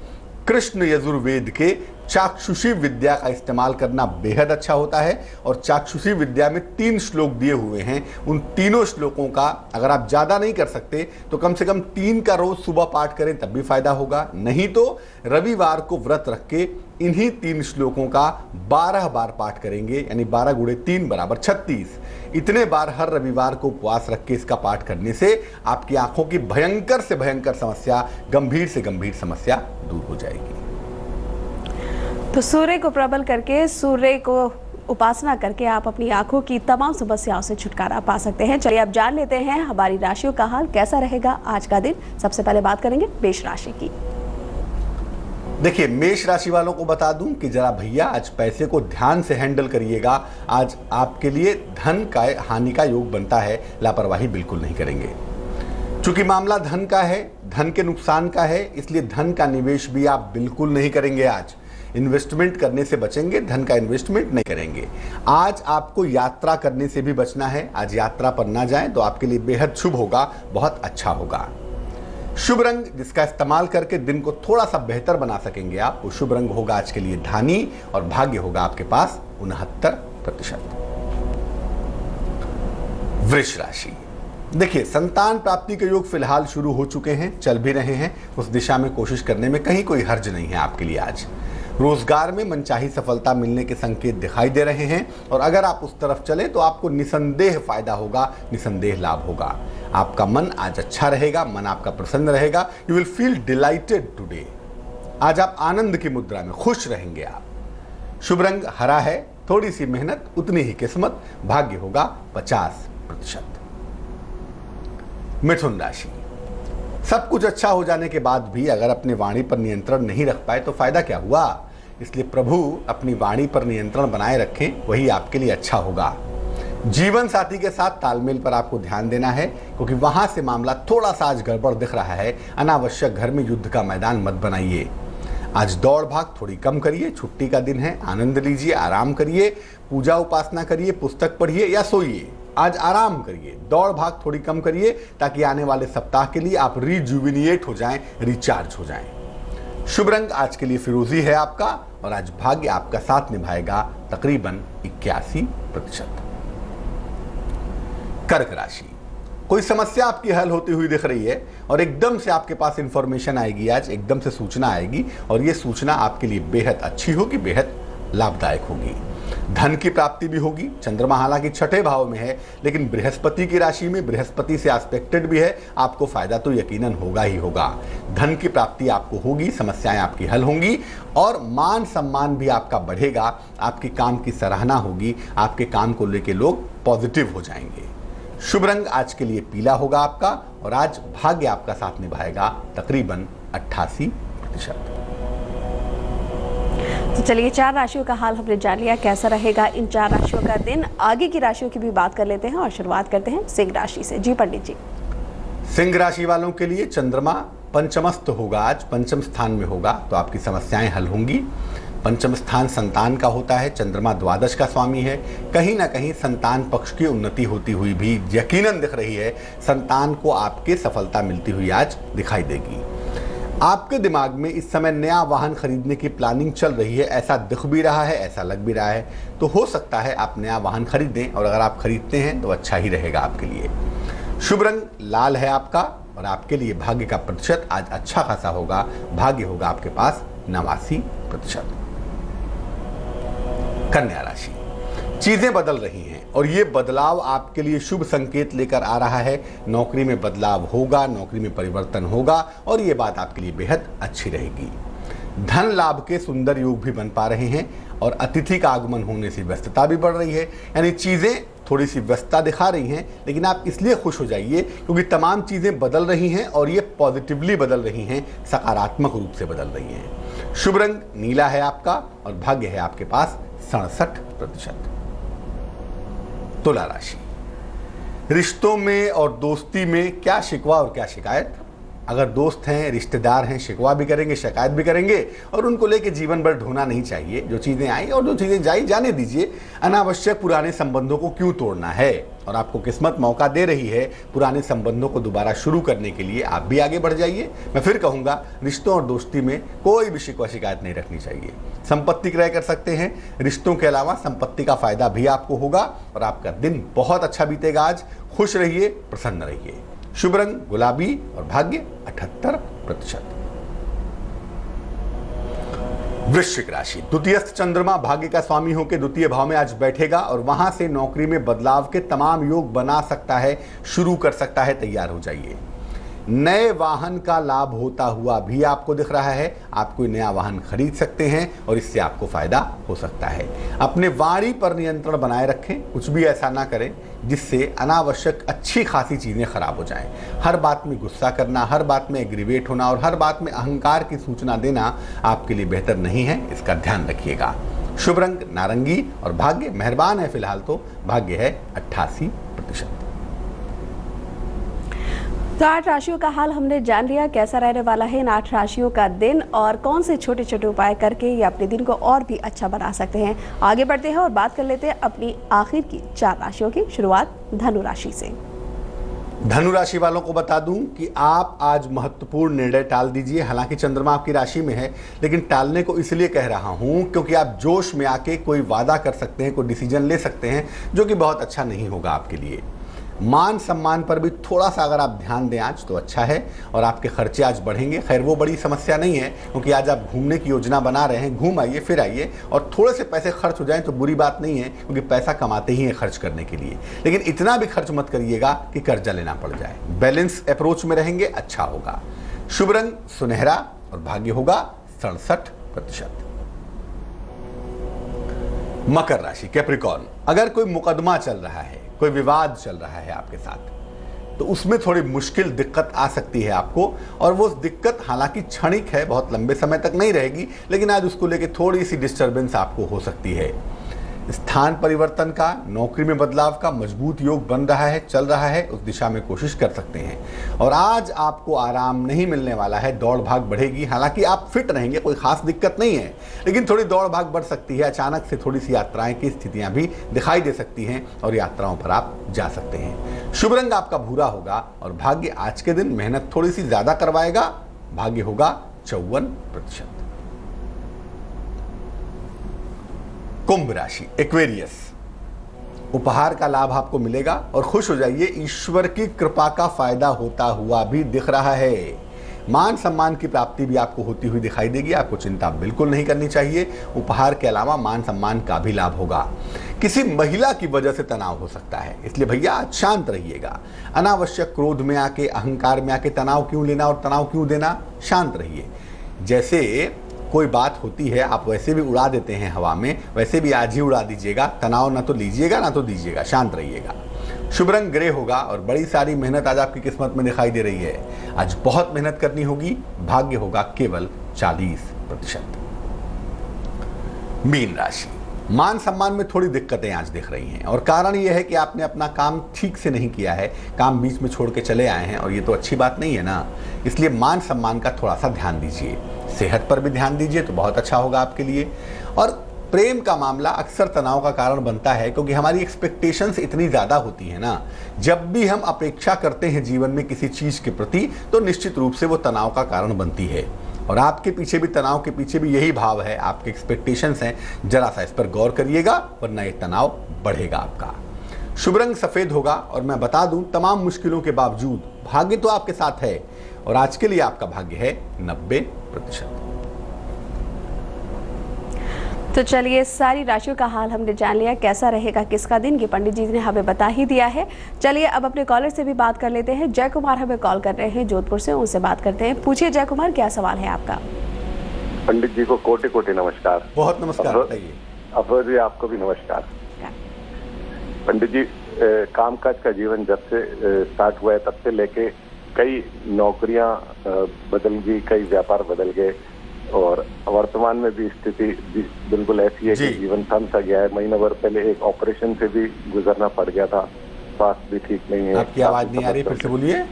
कृष्ण यजुर्वेद के चाक्षुषी विद्या का इस्तेमाल करना बेहद अच्छा होता है। और चाक्षुषी विद्या में 3 श्लोक दिए हुए हैं। उन तीनों श्लोकों का अगर आप ज़्यादा नहीं कर सकते तो कम से कम 3 का रोज सुबह पाठ करें, तब भी फायदा होगा। नहीं तो रविवार को व्रत रख के इन्हीं 3 श्लोकों का 12 बार पाठ करेंगे, यानी 12 गुणे 3 बराबर 36। इतने बार हर रविवार को उपवास रख के इसका पाठ करने से आपकी आंखों की भयंकर से भयंकर समस्या, गंभीर से गंभीर समस्या दूर हो जाएगी। तो सूर्य को प्रबल करके, सूर्य को उपासना करके आप अपनी आंखों की तमाम समस्याओं से छुटकारा पा सकते हैं। चलिए अब जान लेते हैं हमारी राशियों का हाल कैसा रहेगा आज का दिन। सबसे पहले बात करेंगे मेष राशि की। देखिए, मेष राशि वालों को बता दूं कि जरा भैया आज पैसे को ध्यान से हैंडल करिएगा। आज आपके लिए धन का हानि का योग बनता है, लापरवाही बिल्कुल नहीं करेंगे। चूंकि मामला धन का है, धन के नुकसान का है, इसलिए धन का निवेश भी आप बिल्कुल नहीं करेंगे। आज इन्वेस्टमेंट करने से बचेंगे, धन का इन्वेस्टमेंट नहीं करेंगे। आज आपको यात्रा करने से भी बचना है। आज यात्रा पर ना जाएं तो आपके लिए बेहद शुभ होगा, बहुत अच्छा होगा। शुभ रंग जिसका इस्तेमाल करके दिन को थोड़ा सा बेहतर बना सकेंगे आप, वो शुभ रंग होगा आज के लिए धानी, और भाग्य होगा आपके पास 69%। वृष राशि, देखिए संतान प्राप्ति के योग फिलहाल शुरू हो चुके हैं, चल भी रहे हैं। उस दिशा में कोशिश करने में कहीं कोई हर्ज नहीं है आपके लिए। आज रोजगार में मनचाही सफलता मिलने के संकेत दिखाई दे रहे हैं, और अगर आप उस तरफ चले तो आपको निसंदेह फायदा होगा, निसंदेह लाभ होगा। आपका मन आज अच्छा रहेगा, मन आपका प्रसन्न रहेगा। You will feel dilated today. आज आप आनंद की मुद्रा में खुश रहेंगे आप। शुभ रंग हरा है, थोड़ी सी मेहनत उतनी ही किस्मत, भाग्य होगा 50%। मिथुन राशि, सब कुछ अच्छा हो जाने के बाद भी अगर अपनी वाणी पर नियंत्रण नहीं रख पाए तो फायदा क्या हुआ। इसलिए प्रभु अपनी वाणी पर नियंत्रण बनाए रखें, वही आपके लिए अच्छा होगा। जीवन साथी के साथ तालमेल पर आपको ध्यान देना है, क्योंकि वहां से मामला थोड़ा सा आज गड़बड़ दिख रहा है। अनावश्यक घर में युद्ध का मैदान मत बनाइए। आज दौड़ भाग थोड़ी कम करिए, छुट्टी का दिन है, आनंद लीजिए, आराम करिए, पूजा उपासना करिए, पुस्तक पढ़िए या सोइए। आज आराम करिए, दौड़ भाग थोड़ी कम करिए, ताकि आने वाले सप्ताह के लिए आप रिजुविनिएट हो जाएं, रिचार्ज हो जाएं। शुभ रंग आज के लिए फिरोजी है आपका, और आज भाग्य आपका साथ निभाएगा तकरीबन 81%। कर्क राशि, कोई समस्या आपकी हल होती हुई दिख रही है और एकदम से आपके पास इंफॉर्मेशन आएगी, आज एकदम से सूचना आएगी, और ये सूचना आपके लिए बेहद अच्छी होगी, बेहद लाभदायक होगी। धन की प्राप्ति भी होगी। चंद्रमा हालांकि 6ठे भाव में है, लेकिन बृहस्पति की राशि में, बृहस्पति से एस्पेक्टेड भी है, आपको फायदा तो यकीनन होगा ही होगा। धन की प्राप्ति आपको होगी, समस्याएं आपकी हल होंगी, और मान सम्मान भी आपका बढ़ेगा। आपके काम की सराहना होगी, आपके काम को लेकर लोग पॉजिटिव हो जाएंगे। शुभ रंग आज के लिए पीला होगा आपका, और आज भाग्य आपका साथ निभाएगा तकरीबन 88%। तो चलिए 4 राशियों का हाल हमने जान लिया, कैसा रहेगा इन 4 राशियों का दिन। आगे की राशियों की भी बात कर लेते हैं और शुरुआत करते हैं सिंह राशि से। जी पंडित जी। सिंह राशि वालों के लिए चंद्रमा पंचमस्त होगा, आज पंचम स्थान में होगा, तो आपकी समस्याएं हल होंगी। पंचम स्थान संतान का होता है, चंद्रमा द्वादश का स्वामी है। कहीं ना कहीं संतान पक्ष की उन्नति होती हुई भी यकीनन दिख रही है। संतान को आपके सफलता मिलती हुई आज दिखाई देगी। आपके दिमाग में इस समय नया वाहन खरीदने की प्लानिंग चल रही है, ऐसा दिख भी रहा है, ऐसा लग भी रहा है। तो हो सकता है आप नया वाहन खरीदें, और अगर आप खरीदते हैं तो अच्छा ही रहेगा आपके लिए। शुभ रंग लाल है आपका, और आपके लिए भाग्य का प्रतिशत आज अच्छा खासा होगा, भाग्य होगा आपके पास 89%। कन्या राशि, चीजें बदल रही हैं और ये बदलाव आपके लिए शुभ संकेत लेकर आ रहा है। नौकरी में बदलाव होगा, नौकरी में परिवर्तन होगा, और ये बात आपके लिए बेहद अच्छी रहेगी। धन लाभ के सुंदर योग भी बन पा रहे हैं, और अतिथि का आगमन होने से व्यस्तता भी बढ़ रही है। यानी चीजें थोड़ी सी व्यस्तता दिखा रही हैं, लेकिन आप इसलिए खुश हो जाइए क्योंकि तमाम चीजें बदल रही हैं, और ये पॉजिटिवली बदल रही हैं, सकारात्मक रूप से बदल रही हैं। शुभ रंग नीला है आपका, और भाग्य है आपके पास 67%। तुला राशि, रिश्तों में और दोस्ती में क्या शिकवा और क्या शिकायत। अगर दोस्त हैं, रिश्तेदार हैं, शिकवा भी करेंगे, शिकायत भी करेंगे और उनको लेके जीवन भर ढोना नहीं चाहिए। जो चीज़ें आई और जो चीज़ें जाई जाने दीजिए। अनावश्यक पुराने संबंधों को क्यों तोड़ना है, और आपको किस्मत मौका दे रही है पुराने संबंधों को दोबारा शुरू करने के लिए। आप भी आगे बढ़ जाइए। मैं फिर कहूँगा, रिश्तों और दोस्ती में कोई भी शिकवा शिकायत नहीं रखनी चाहिए। संपत्ति क्रय कर सकते हैं, रिश्तों के अलावा संपत्ति का फायदा भी आपको होगा और आपका दिन बहुत अच्छा बीतेगा। आज खुश रहिए, प्रसन्न रहिए। शुभ रंग गुलाबी और भाग्य 78%। वृश्चिक राशि, द्वितीयस्थ चंद्रमा भाग्य का स्वामी होकर द्वितीय भाव में आज बैठेगा और वहां से नौकरी में बदलाव के तमाम योग बना सकता है, शुरू कर सकता है। तैयार हो जाइए। नए वाहन का लाभ होता हुआ भी आपको दिख रहा है। आप कोई नया वाहन खरीद सकते हैं और इससे आपको फायदा हो सकता है। अपने वाणी पर नियंत्रण बनाए रखें, कुछ भी ऐसा ना करें जिससे अनावश्यक अच्छी खासी चीज़ें खराब हो जाएं। हर बात में गुस्सा करना, हर बात में एग्रीवेट होना और हर बात में अहंकार की सूचना देना आपके लिए बेहतर नहीं है, इसका ध्यान रखिएगा। शुभ रंग नारंगी और भाग्य मेहरबान है। फिलहाल तो भाग्य है 88%। तो 8 राशियों का हाल हमने जान लिया। कैसा रहने वाला है इन 8 राशियों का दिन और कौन से छोटे छोटे उपाय करके ये अपने दिन को और भी अच्छा बना सकते हैं। आगे बढ़ते हैं और बात कर लेते हैं अपनी आखिर की 4 राशियों की। शुरुआत धनु राशि से। धनु राशि वालों को बता दूं कि आप आज महत्वपूर्ण निर्णय टाल दीजिए। हालांकि चंद्रमा आपकी राशि में है, लेकिन टालने को इसलिए कह रहा हूं क्योंकि आप जोश में आके कोई वादा कर सकते हैं, कोई डिसीजन ले सकते हैं जो कि बहुत अच्छा नहीं होगा आपके लिए। मान सम्मान पर भी थोड़ा सा अगर आप ध्यान दें आज तो अच्छा है और आपके खर्चे आज बढ़ेंगे। खैर वो बड़ी समस्या नहीं है क्योंकि आज आप घूमने की योजना बना रहे हैं। घूम आइए, फिर आइए और थोड़े से पैसे खर्च हो जाएं तो बुरी बात नहीं है क्योंकि पैसा कमाते ही हैं खर्च करने के लिए। लेकिन इतना भी खर्च मत करिएगा कि कर्जा लेना पड़ जाए। बैलेंस अप्रोच में रहेंगे, अच्छा होगा। शुभ रंग सुनहरा और भाग्य होगा 67%। मकर राशि कैप्रिकॉर्न, अगर कोई मुकदमा चल रहा है, कोई विवाद चल रहा है आपके साथ, तो उसमें थोड़ी मुश्किल दिक्कत आ सकती है आपको। और वो दिक्कत हालांकि क्षणिक है, बहुत लंबे समय तक नहीं रहेगी, लेकिन आज उसको लेके थोड़ी सी डिस्टर्बेंस आपको हो सकती है। स्थान परिवर्तन का, नौकरी में बदलाव का मजबूत योग बन रहा है, चल रहा है, उस दिशा में कोशिश कर सकते हैं। और आज आपको आराम नहीं मिलने वाला है, दौड़ भाग बढ़ेगी। हालांकि आप फिट रहेंगे, कोई खास दिक्कत नहीं है, लेकिन थोड़ी दौड़ भाग बढ़ सकती है। अचानक से थोड़ी सी यात्राएं की स्थितियां भी दिखाई दे सकती हैं और यात्राओं पर आप जा सकते हैं। शुभ रंग आपका भूरा होगा और भाग्य आज के दिन मेहनत थोड़ी सी ज्यादा करवाएगा। भाग्य होगा 54%। कुंभ राशि एक्वेरियस, उपहार का लाभ आपको मिलेगा और खुश हो जाइए। ईश्वर की कृपा का फायदा होता हुआ भी दिख रहा है। मान सम्मान की प्राप्ति भी आपको होती हुई दिखाई देगी। आपको चिंता बिल्कुल नहीं करनी चाहिए। उपहार के अलावा मान सम्मान का भी लाभ होगा। किसी महिला की वजह से तनाव हो सकता है, इसलिए भैया आज शांत रहिएगा। अनावश्यक क्रोध में आके, अहंकार में आके तनाव क्यों लेना और तनाव क्यों देना। शांत रहिए। जैसे कोई बात होती है आप वैसे भी उड़ा देते हैं हवा में, वैसे भी आज ही उड़ा दीजिएगा। तनाव ना तो लीजिएगा ना तो दीजिएगा, शांत रहिएगा। शुभ रंग ग्रे होगा और बड़ी सारी मेहनत आज आपकी किस्मत में दिखाई दे रही है। आज बहुत मेहनत करनी होगी। भाग्य होगा केवल 40%। मीन राशि, मान सम्मान में थोड़ी दिक्कतें आज दिख रही हैं और कारण यह है कि आपने अपना काम ठीक से नहीं किया है। काम बीच में छोड़ के चले आए हैं और ये तो अच्छी बात नहीं है ना। इसलिए मान सम्मान का थोड़ा सा ध्यान दीजिए। सेहत पर भी ध्यान दीजिए तो बहुत अच्छा होगा आपके लिए। और प्रेम का मामला अक्सर तनाव का कारण बनता है क्योंकि हमारी एक्सपेक्टेशंस इतनी ज़्यादा होती है ना। जब भी हम अपेक्षा करते हैं जीवन में किसी चीज़ के प्रति तो निश्चित रूप से वो तनाव का कारण बनती है। और आपके पीछे भी, तनाव के पीछे भी यही भाव है, आपके एक्सपेक्टेशंस हैं। जरा सा इस पर गौर करिएगा वरना ये तनाव बढ़ेगा आपका। शुभ रंग सफ़ेद होगा और मैं बता दूं तमाम मुश्किलों के बावजूद भाग्य तो आपके साथ है और आज के लिए आपका भाग्य है 90%। तो चलिए, सारी राशियों का हाल हमने जान लिया। कैसा रहेगा किसका दिन, ये पंडित जी ने हमें बता ही दिया है। चलिए अब अपने कॉलर से भी बात कर लेते हैं। जय कुमार हमें कॉल कर रहे हैं जोधपुर से, उनसे बात करते हैं। पूछिए जय कुमार, क्या सवाल है आपका। पंडित जी को कोटि कोटि नमस्कार। बहुत नमस्कार। बताइए। अफरोज जी आपको भी नमस्कार। पंडित जी, कामकाज का जीवन जब से स्टार्ट हुआ है तब से लेके कई नौकरियां बदल गई, कई व्यापार बदल गए और वर्तमान में भी स्थिति बिल्कुल ऐसी है कि जीवन थम सा गया है। महीना भर पहले एक ऑपरेशन से भी गुजरना पड़ गया था। स्वास्थ्य भी ठीक नहीं है। आपकी आवाज नहीं आ रही, फिर से बोलिए।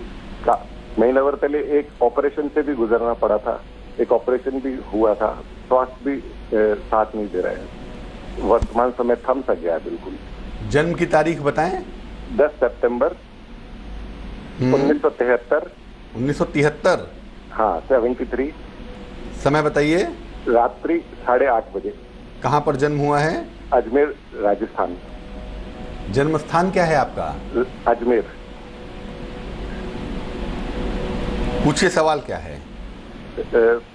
महीना भर पहले एक ऑपरेशन से भी गुजरना पड़ा था, एक ऑपरेशन भी हुआ था, स्वास्थ्य भी साथ नहीं दे रहे हैं। वर्तमान समय थम सा गया है बिल्कुल। जन्म की तारीख बताएं। 10 सितंबर 1973। 1973। हाँ, 73। समय बताइए। रात्रि 8:30 बजे। कहाँ पर जन्म हुआ है? अजमेर, राजस्थान। जन्म स्थान क्या है आपका? अजमेर। पूछिए, सवाल क्या है?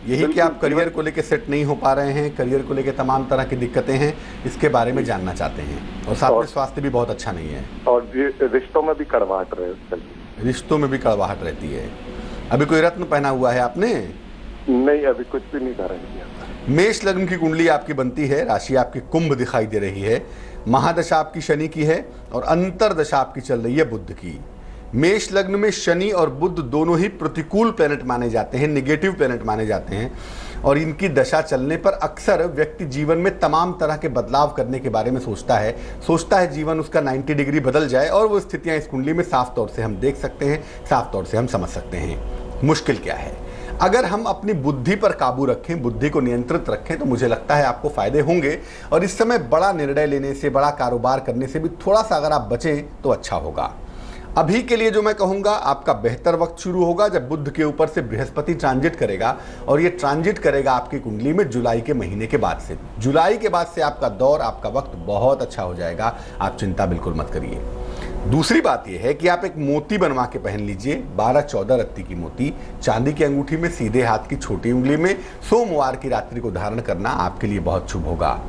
यही कि आप करियर को लेकर सेट नहीं हो पा रहे हैं, करियर को लेकर तमाम तरह की दिक्कतें हैं, इसके बारे में जानना चाहते हैं, और साथ में स्वास्थ्य भी बहुत अच्छा नहीं है, और रिश्तों में भी कड़वाहट रहे। रिश्तों में भी कड़वाहट रहती है। अभी कोई रत्न पहना हुआ है आपने? नहीं, अभी कुछ भी नहीं धारण किया। मेष लग्न की कुंडली आपकी बनती है, राशि आपकी कुंभ दिखाई दे रही है, महादशा आपकी शनि की है और अंतरदशा आपकी चल रही है बुध की। मेष लग्न में शनि और बुध दोनों ही प्रतिकूल प्लैनेट माने जाते हैं, नेगेटिव प्लैनेट माने जाते हैं, और इनकी दशा चलने पर अक्सर व्यक्ति जीवन में तमाम तरह के बदलाव करने के बारे में सोचता है जीवन उसका 90 डिग्री बदल जाए, और वो स्थितियां इस कुंडली में साफ तौर से हम देख सकते हैं, साफ तौर से हम समझ सकते हैं। मुश्किल क्या है? अगर हम अपनी बुद्धि पर काबू रखें, बुद्धि को नियंत्रित रखें, तो मुझे लगता है आपको फायदे होंगे, और इस समय बड़ा निर्णय लेने से, बड़ा कारोबार करने से भी थोड़ा सा अगर आप बचें तो अच्छा होगा। अभी के लिए जो मैं कहूँगा, आपका बेहतर वक्त शुरू होगा जब बुध के ऊपर से बृहस्पति ट्रांजिट करेगा, और ये ट्रांजिट करेगा आपकी कुंडली में जुलाई के महीने के बाद से। जुलाई के बाद से आपका दौर, आपका वक्त बहुत अच्छा हो जाएगा, आप चिंता बिल्कुल मत करिए। दूसरी बात यह है कि आप एक मोती बनवा के पहन लीजिए, 12-14 रत्ती की मोती, चांदी की अंगूठी में, सीधे हाथ की छोटी उंगली में, सोमवार की रात्रि को धारण करना आपके लिए बहुत शुभ होगा।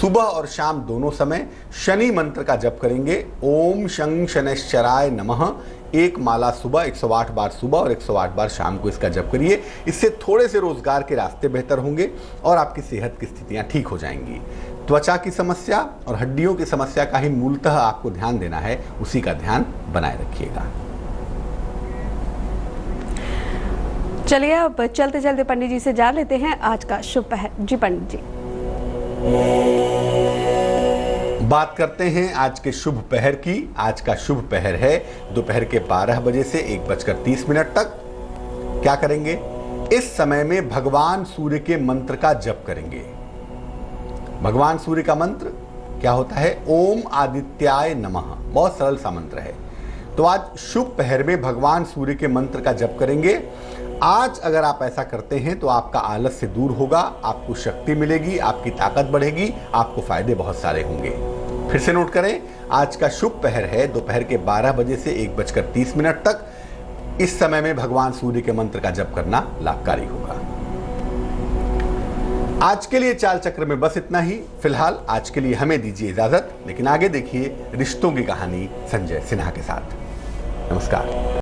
सुबह और शाम दोनों समय शनि मंत्र का जप करेंगे। ओम शं शनैश्चराय नमः, एक माला सुबह, 108 बार सुबह और 108 बार शाम को इसका जप करिए। इससे थोड़े से रोजगार के रास्ते बेहतर होंगे और आपकी सेहत की स्थितियां ठीक हो जाएंगी। त्वचा की समस्या और हड्डियों की समस्या का ही मूलतः आपको ध्यान देना है, उसी का ध्यान बनाए रखिएगा। चलिए अब चलते चलते पंडित जी से जान लेते हैं आज का शुभ पहर। जी पंडित जी, बात करते हैं आज के शुभ पहर की। आज का शुभ पहर है दोपहर के 12 बजे से 1:30 तक। क्या करेंगे? इस समय में भगवान सूर्य के मंत्र का जप करेंगे। भगवान सूर्य का मंत्र क्या होता है? ओम आदित्याय नमः। बहुत सरल सा मंत्र है। तो आज शुभ पहर में भगवान सूर्य के मंत्र का जप करेंगे। आज अगर आप ऐसा करते हैं तो आपका आलस्य दूर होगा, आपको शक्ति मिलेगी, आपकी ताकत बढ़ेगी, आपको फायदे बहुत सारे होंगे। फिर से नोट करें, आज का शुभ पहर है दोपहर के 12 बजे से 1:30 तक। इस समय में भगवान सूर्य के मंत्र का जप करना लाभकारी होगा। आज के लिए चाल चक्र में बस इतना ही। फिलहाल आज के लिए हमें दीजिए इजाजत, लेकिन आगे देखिए रिश्तों की कहानी संजय सिन्हा के साथ। नमस्कार।